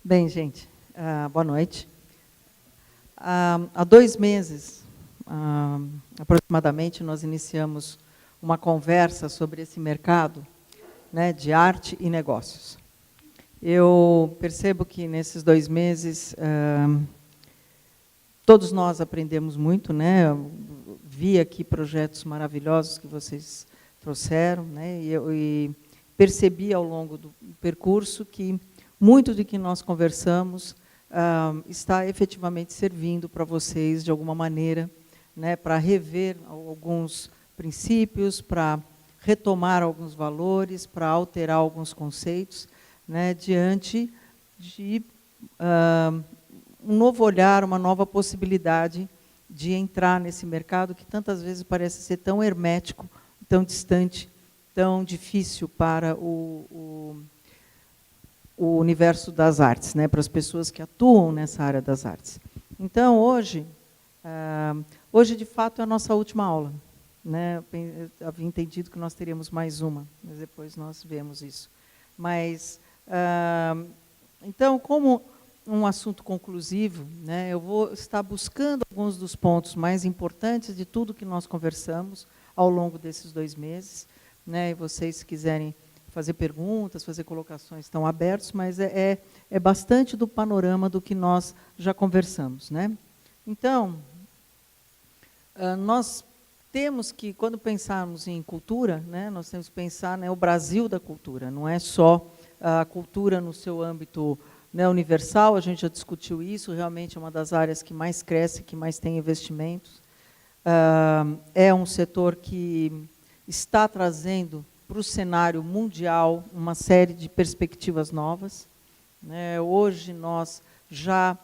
Bem, gente, boa noite. Há 2 meses, aproximadamente, nós iniciamos uma conversa sobre esse mercado, né, de arte e negócios. Eu percebo que, nesses 2 meses, todos nós aprendemos muito, né? Eu vi aqui projetos maravilhosos que vocês trouxeram, né? E percebi, ao longo do percurso, que muito do que nós conversamos está efetivamente servindo para vocês, de alguma maneira, né, para rever alguns princípios, para retomar alguns valores, para alterar alguns conceitos, né, diante de um novo olhar, uma nova possibilidade de entrar nesse mercado que tantas vezes parece ser tão hermético, tão distante, tão difícil para o universo das artes, né, para as pessoas que atuam nessa área das artes. Então, hoje, de fato, é a nossa última aula, né? Eu havia entendido que nós teríamos mais uma, mas depois nós vemos isso. Mas, então, como um assunto conclusivo, né, eu vou estar buscando alguns dos pontos mais importantes de tudo que nós conversamos ao longo desses 2 meses, né, e vocês, se quiserem fazer perguntas, fazer colocações, estão abertos, mas é bastante do panorama do que nós já conversamos, né? Então, nós temos que, quando pensarmos em cultura, né, nós temos que pensar, né, o Brasil da cultura, não é só a cultura no seu âmbito, né, universal, a gente já discutiu isso, realmente é uma das áreas que mais cresce, que mais tem investimentos. É um setor que está trazendo para o cenário mundial uma série de perspectivas novas, né? Hoje nós já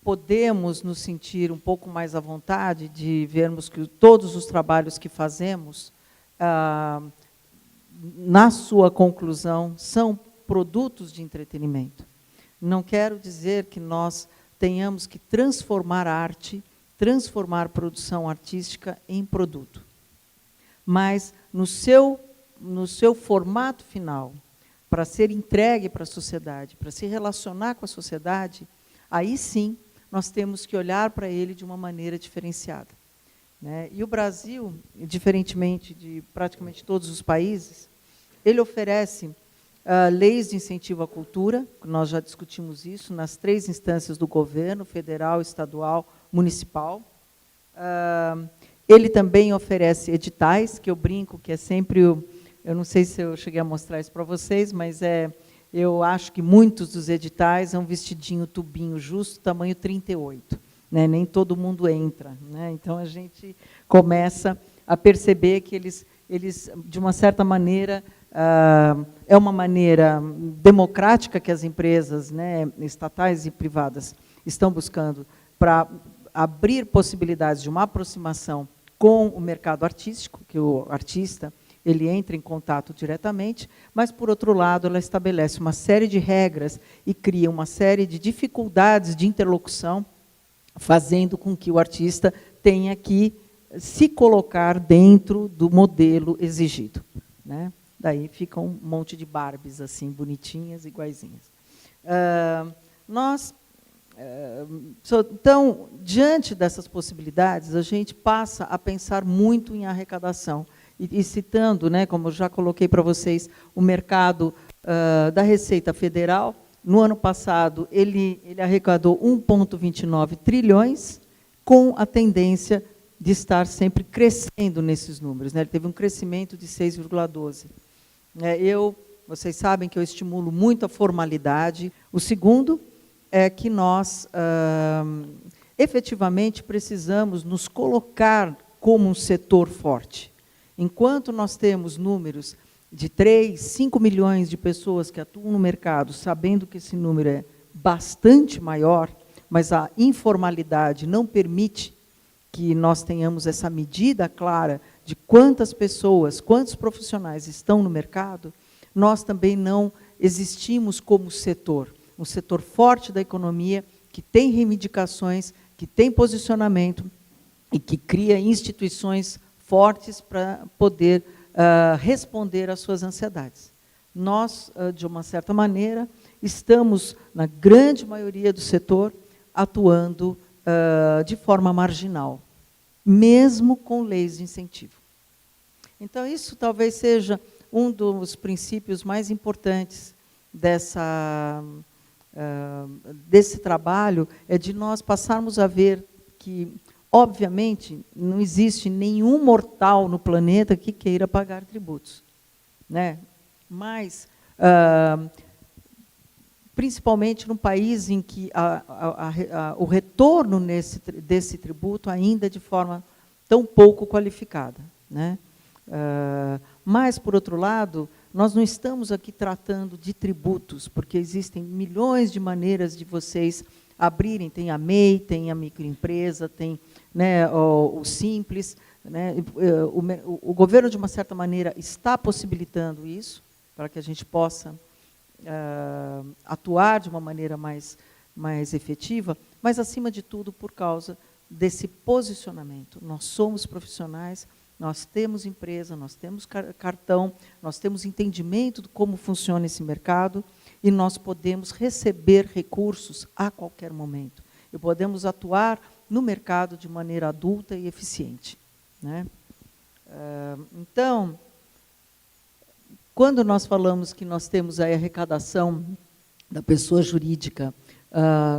podemos nos sentir um pouco mais à vontade de vermos que todos os trabalhos que fazemos, na sua conclusão, são produtos de entretenimento. Não quero dizer que nós tenhamos que transformar a arte, transformar a produção artística em produto. Mas, no seu formato final, para ser entregue para a sociedade, para se relacionar com a sociedade, aí sim nós temos que olhar para ele de uma maneira diferenciada, né? E o Brasil, diferentemente de praticamente todos os países, ele oferece leis de incentivo à cultura, nós já discutimos isso, nas 3 instâncias do governo, federal, estadual, municipal. Ele também oferece editais, que eu brinco, que é sempre, eu não sei se eu cheguei a mostrar isso para vocês, mas eu acho que muitos dos editais é um vestidinho, tubinho justo, tamanho 38. Né? Nem todo mundo entra. Né? Então, a gente começa a perceber que eles de uma certa maneira, é uma maneira democrática que as empresas, né, estatais e privadas estão buscando para abrir possibilidades de uma aproximação com o mercado artístico, que o artista ele entra em contato diretamente, mas, por outro lado, ela estabelece uma série de regras e cria uma série de dificuldades de interlocução, fazendo com que o artista tenha que se colocar dentro do modelo exigido, né? Daí fica um monte de Barbies, assim, bonitinhas, iguaizinhas. Então, diante dessas possibilidades, a gente passa a pensar muito em arrecadação. E citando, né, como eu já coloquei para vocês, o mercado da Receita Federal, no ano passado, ele arrecadou 1,29 trilhões, com a tendência de estar sempre crescendo nesses números, né? Ele teve um crescimento de 6,12. Vocês sabem que eu estimulo muito a formalidade. O segundo é que nós, efetivamente, precisamos nos colocar como um setor forte. Enquanto nós temos números de 3, 5 milhões de pessoas que atuam no mercado, sabendo que esse número é bastante maior, mas a informalidade não permite que nós tenhamos essa medida clara de quantas pessoas, quantos profissionais estão no mercado, nós também não existimos como setor, um setor forte da economia, que tem reivindicações, que tem posicionamento e que cria instituições fortes para poder responder às suas ansiedades. nós, de uma certa maneira, estamos, na grande maioria do setor, atuando de forma marginal, mesmo com leis de incentivo. Então, isso talvez seja um dos princípios mais importantes desse trabalho, é de nós passarmos a ver que, obviamente, não existe nenhum mortal no planeta que queira pagar tributos, né? Mas, principalmente num país em que o retorno desse tributo ainda é de forma tão pouco qualificada, né? Mas, por outro lado, nós não estamos aqui tratando de tributos, porque existem milhões de maneiras de vocês abrirem, tem a MEI, tem a microempresa, tem, né, o Simples, né? O governo, de uma certa maneira, está possibilitando isso, para que a gente possa atuar de uma maneira mais efetiva, mas, acima de tudo, por causa desse posicionamento. Nós somos profissionais, nós temos empresa, nós temos cartão, nós temos entendimento de como funciona esse mercado e nós podemos receber recursos a qualquer momento. E podemos atuar no mercado de maneira adulta e eficiente, né? Então, quando nós falamos que nós temos a arrecadação da pessoa jurídica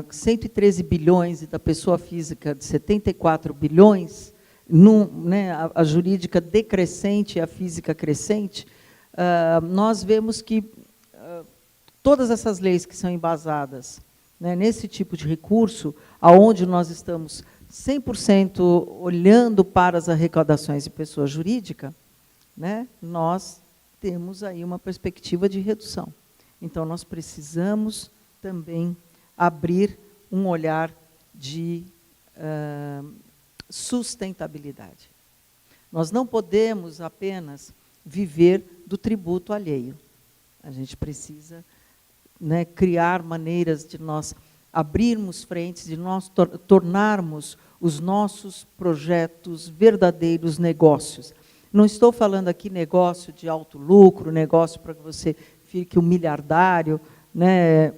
113 bilhões e da pessoa física de 74 bilhões, né, a jurídica decrescente e a física crescente, nós vemos que todas essas leis que são embasadas, né, nesse tipo de recurso, aonde nós estamos 100% olhando para as arrecadações de pessoa jurídica, né, nós temos aí uma perspectiva de redução. Então, nós precisamos também abrir um olhar de sustentabilidade. Nós não podemos apenas viver do tributo alheio. A gente precisa, né, criar maneiras de nós abrirmos frentes, de nós tornarmos os nossos projetos verdadeiros negócios. Não estou falando aqui negócio de alto lucro, negócio para que você fique um miliardário, né?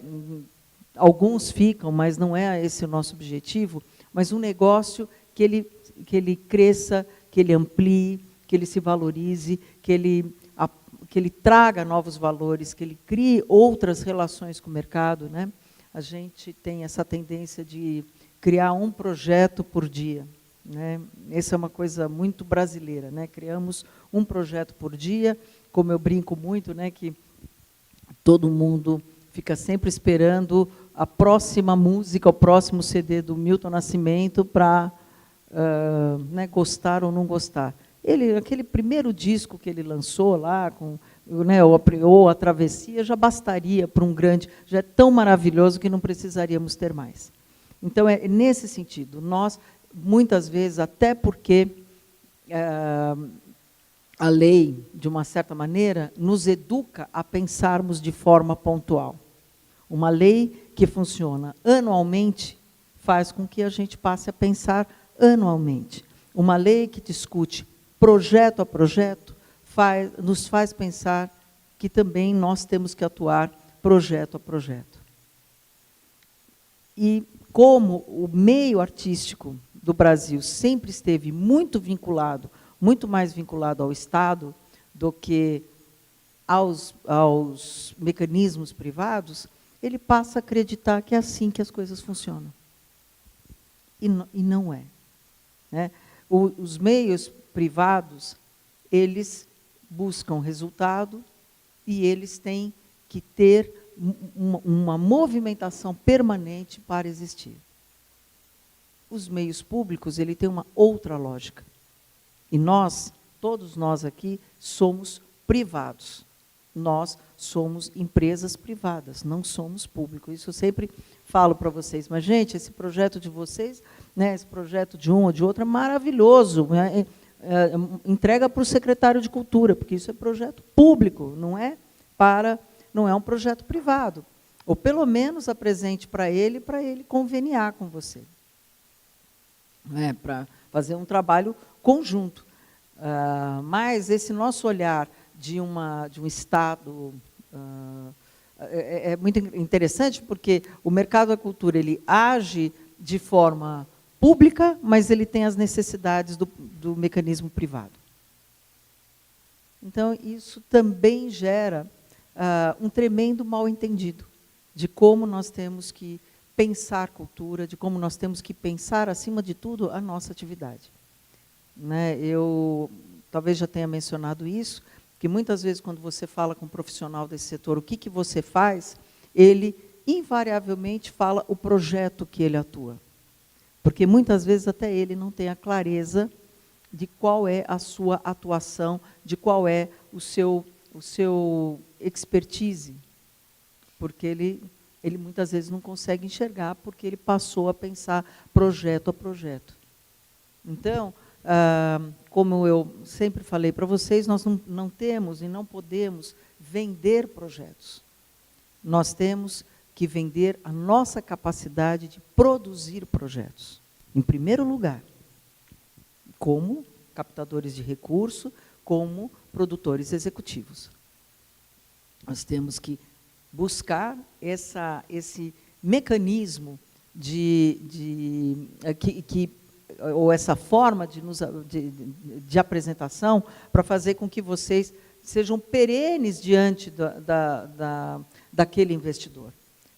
Alguns ficam, mas não é esse o nosso objetivo, mas um negócio que ele cresça, que ele amplie, que ele se valorize, que ele traga novos valores, que ele crie outras relações com o mercado, né? A gente tem essa tendência de criar um projeto por dia, né? Essa é uma coisa muito brasileira, né? Criamos um projeto por dia, como eu brinco muito, né, que todo mundo fica sempre esperando a próxima música, o próximo CD do Milton Nascimento para né, gostar ou não gostar. Aquele primeiro disco que ele lançou lá, né, ou a Travessia, já bastaria para um grande, já é tão maravilhoso que não precisaríamos ter mais. Então, é nesse sentido. Nós, muitas vezes, até porque a lei, de uma certa maneira, nos educa a pensarmos de forma pontual. Uma lei que funciona anualmente faz com que a gente passe a pensar anualmente. Uma lei que discute projeto a projeto nos faz pensar que também nós temos que atuar projeto a projeto. E como o meio artístico do Brasil sempre esteve muito mais vinculado ao Estado do que aos mecanismos privados, ele passa a acreditar que é assim que as coisas funcionam. E não é, né? Os meios privados, eles buscam resultado e eles têm que ter uma movimentação permanente para existir. Os meios públicos, ele tem uma outra lógica. E nós, todos nós aqui, somos privados. Nós somos empresas privadas, não somos públicos. Isso eu sempre falo para vocês. Mas, gente, esse projeto de vocês, né, esse projeto de um ou de outro é maravilhoso. Né? Entrega para o secretário de Cultura, porque isso é projeto público, não é um projeto privado. Ou, pelo menos, apresente para ele conveniar com você. Né? Para fazer um trabalho conjunto. Mas esse nosso olhar de um Estado é muito interessante, porque o mercado da cultura ele age de forma pública, mas ele tem as necessidades do mecanismo privado. Então, isso também gera um tremendo mal-entendido de como nós temos que pensar cultura, de como nós temos que pensar, acima de tudo, a nossa atividade. Né? Eu talvez já tenha mencionado isso, que muitas vezes, quando você fala com um profissional desse setor, o que você faz, ele invariavelmente fala o projeto que ele atua. Porque muitas vezes até ele não tem a clareza de qual é a sua atuação, de qual é o seu expertise. Porque ele muitas vezes não consegue enxergar, porque ele passou a pensar projeto a projeto. Então, como eu sempre falei para vocês, nós não temos e não podemos vender projetos. Nós temos que vender a nossa capacidade de produzir projetos. Em primeiro lugar, como captadores de recurso, como produtores executivos. Nós temos que buscar esse mecanismo ou essa forma de apresentação para fazer com que vocês sejam perenes diante daquele investidor.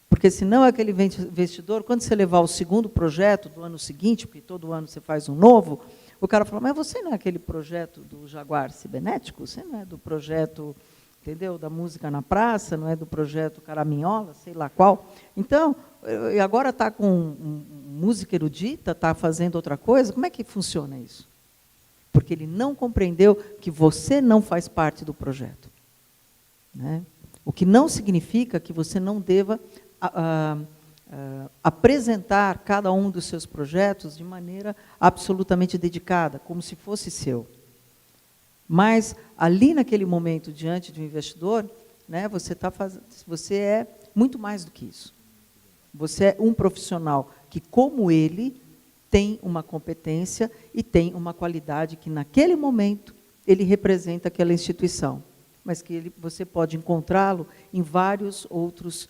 Porque senão aquele investidor, quando você levar o segundo projeto do ano seguinte, porque todo ano você faz um novo, o cara fala, mas você não é aquele projeto do Jaguar Cibernético? Você não é do projeto, entendeu, da música na praça, não é do projeto Caraminhola, sei lá qual. Então, e agora está com música erudita, está fazendo outra coisa, como é que funciona isso? Porque ele não compreendeu que você não faz parte do projeto. Né? O que não significa que você não deva apresentar cada um dos seus projetos de maneira absolutamente dedicada, como se fosse seu. Mas, ali naquele momento, diante de um investidor, né, você é muito mais do que isso. Você é um profissional que, como ele, tem uma competência e tem uma qualidade que, naquele momento, ele representa aquela instituição. Mas que você pode encontrá-lo em várias outras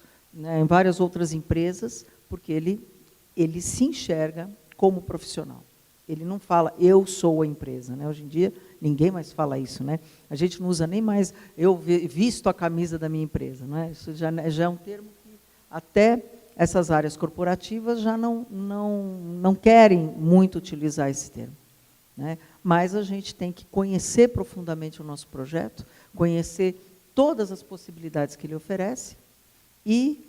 empresas, porque ele se enxerga como profissional. Ele não fala, eu sou a empresa. Né? Hoje em dia, ninguém mais fala isso. Né? A gente não usa nem mais, eu visto a camisa da minha empresa. Né? Isso já é um termo que até essas áreas corporativas já não querem muito utilizar esse termo. Né? Mas a gente tem que conhecer profundamente o nosso projeto, conhecer todas as possibilidades que ele oferece e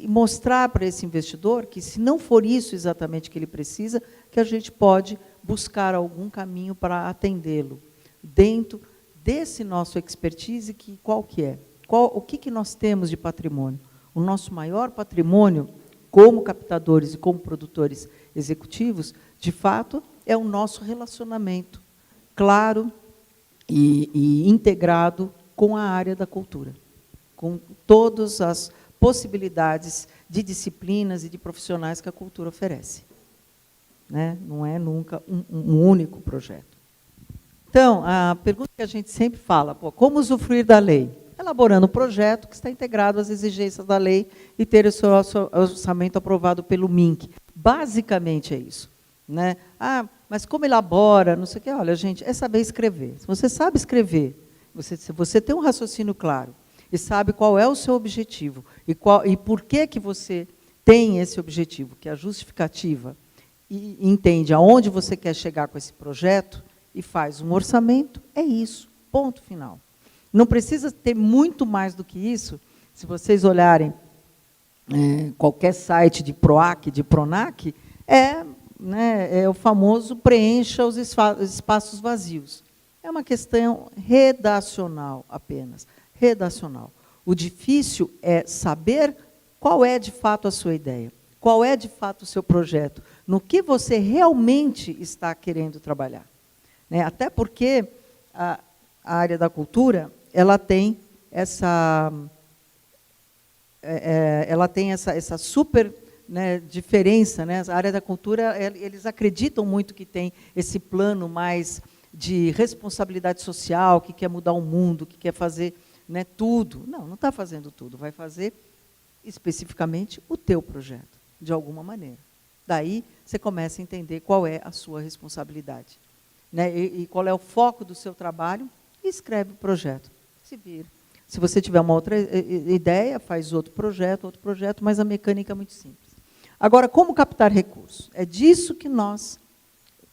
mostrar para esse investidor que, se não for isso exatamente que ele precisa, que a gente pode buscar algum caminho para atendê-lo, dentro desse nosso expertise, qual que é? O que nós temos de patrimônio? O nosso maior patrimônio, como captadores e como produtores executivos, de fato, é o nosso relacionamento claro e integrado com a área da cultura, com todas as possibilidades de disciplinas e de profissionais que a cultura oferece. Né? Não é nunca um único projeto. Então, a pergunta que a gente sempre fala, como usufruir da lei? Elaborando um projeto que está integrado às exigências da lei e ter o seu orçamento aprovado pelo MINC. Basicamente é isso. Né? Mas como elabora, não sei o quê. Olha, gente, é saber escrever. Se você sabe escrever, se você tem um raciocínio claro e sabe qual é o seu objetivo e por que você tem esse objetivo, que é a justificativa, e entende aonde você quer chegar com esse projeto e faz um orçamento, é isso, ponto final. Não precisa ter muito mais do que isso. Se vocês olharem qualquer site de PROAC, de PRONAC, é o famoso preencha os espaços vazios. É uma questão redacional apenas, redacional. O difícil é saber qual é de fato a sua ideia, qual é de fato o seu projeto, no que você realmente está querendo trabalhar. Né? Até porque a área da cultura, ela tem essa super, né, diferença. Né? A área da cultura, eles acreditam muito que tem esse plano mais de responsabilidade social, que quer mudar o mundo, que quer fazer né, tudo. Não está fazendo tudo, vai fazer especificamente o teu projeto, de alguma maneira. Daí você começa a entender qual é a sua responsabilidade, né, e qual é o foco do seu trabalho, e escreve o projeto. Se vira. Se você tiver uma outra ideia, faz outro projeto, mas a mecânica é muito simples. Agora, como captar recursos? É disso que nós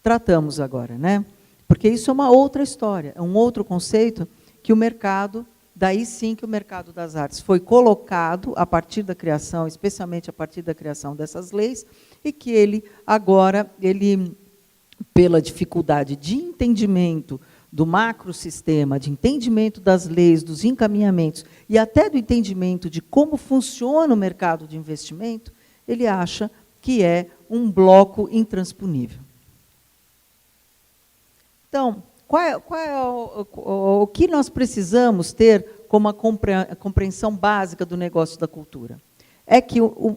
tratamos agora, né? Porque isso é uma outra história, é um outro conceito que o mercado, daí sim que o mercado das artes foi colocado a partir da criação, especialmente a partir da criação dessas leis, e que ele agora, pela dificuldade de entendimento do macrosistema, de entendimento das leis, dos encaminhamentos e até do entendimento de como funciona o mercado de investimento, ele acha que é um bloco intransponível. Então, o que nós precisamos ter como a compreensão básica do negócio da cultura? É que o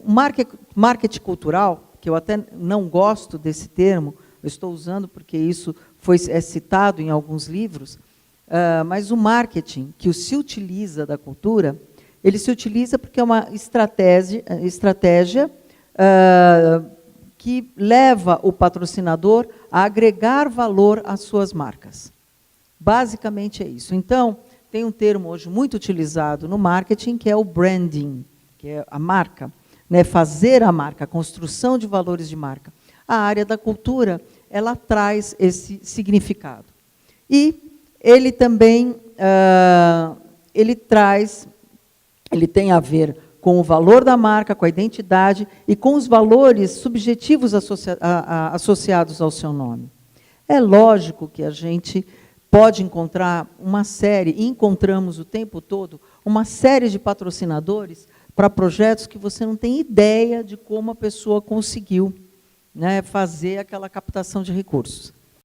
marketing cultural, que eu até não gosto desse termo, eu estou usando porque isso é citado em alguns livros, mas o marketing que se utiliza da cultura, ele se utiliza porque é uma estratégia que leva o patrocinador a agregar valor às suas marcas. Basicamente é isso. Então, tem um termo hoje muito utilizado no marketing, que é o branding, que é a marca, né? Fazer a marca, a construção de valores de marca. A área da cultura, ela traz esse significado. E ele também ele tem a ver com o valor da marca, com a identidade e com os valores subjetivos associados ao seu nome. É lógico que a gente pode encontrar uma série, e encontramos o tempo todo, uma série de patrocinadores para projetos que você não tem ideia de como a pessoa conseguiu, né, fazer aquela captação de recursos.